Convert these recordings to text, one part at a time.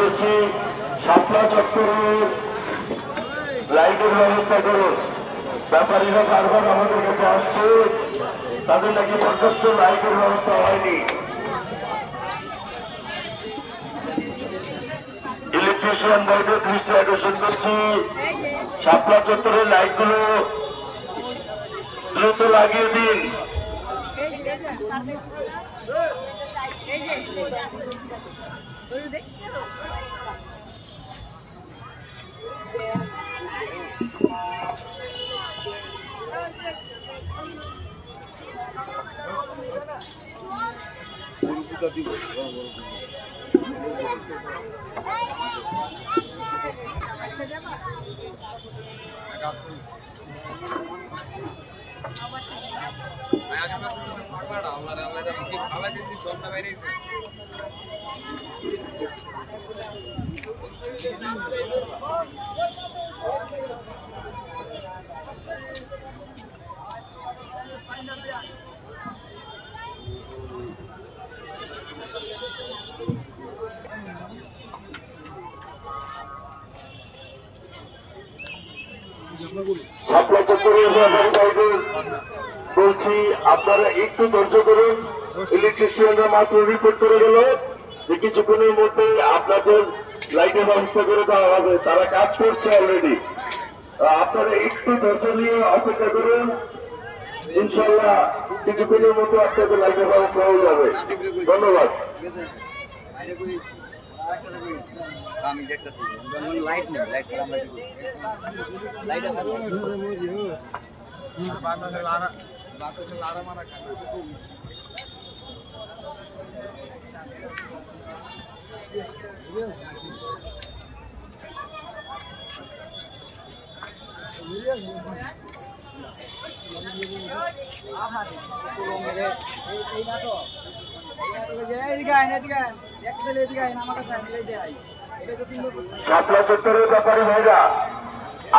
করছি শাপলা চত্বরের লাইটের ব্যবস্থা করুন। ব্যাপারীরা বারবার আমাদের কাছে আসছে, তাদের নাকি পর্যাপ্ত লাইটের ব্যবস্থা হয়নি। ইলেকট্রিশিয়ান ভাইদের দৃষ্টি আকর্ষণ করছি, শাপলা চত্বরের লাইটগুলো দ্রুত লাগিয়ে দিন। শাপলা চত্বরের বলছি আপনারা একটু ধৈর্য করুন। ইলেকট্রিশিয়ানরা মাত্র রিপোর্ট করে গেল যে কিছুক্ষণের মধ্যে আপনাদের লাইটের ব্যবস্থা করে দেওয়া হবে, তারা কাজ করছে অলরেডি। আপনারা একটু ধৈর্য নিয়ে অপেক্ষা করুন, ইনশাল্লাহ কিছুক্ষণের মধ্যে আপনাদের লাইটের ব্যবস্থা হয়ে যাবে। ধন্যবাদ। আমি দেখতেছি লাইট নেই, লাইট ছাড়া আমরা লাইট শাপলা চত্বরের ব্যাপারী ভাইরা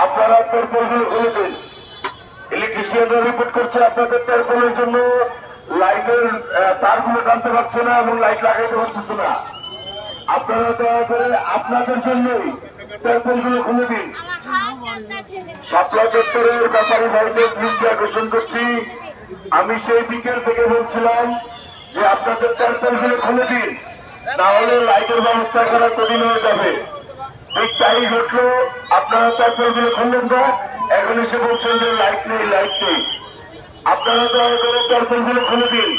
আপনারা তেরপলগুলো খুলে দিন। ইলেকট্রিশিয়ানরা রিপোর্ট করছে আপনাদের তেরপলের জন্য লাইটের তারগুলো টানতে পারছে না এবং লাইট লাগাইতে পারছে না। আপনারা দয়া করে আপনাদের জন্যই তেরপলগুলো খুলে দিন। শাপলা চত্বরের ব্যাপারী ভাইদের দৃষ্টি আকর্ষণ করছি, আমি সেই বিকেল থেকে বলছিলাম যে আপনাদের তেরপলগুলো খুলে দিন, না হলে লাইটের ব্যবস্থা করা কঠিন হয়ে যাবে। ঠিক তাই ঘটলো, আপনারা তেরপলগুলো খুললেন না, এখন এসে বলছেন যে লাইট নেই, লাইট নেই। আপনারা দয়া করে তেরপলগুলো খুলে দিন।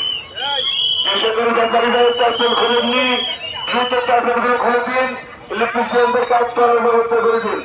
যে সকল ব্যাপারীরা তেরপল খুলেননি দ্রুত তেরপলগুলো খুলে দিন, ইলেকট্রিশিয়ানদের কাজ করার ব্যবস্থা করে দিন।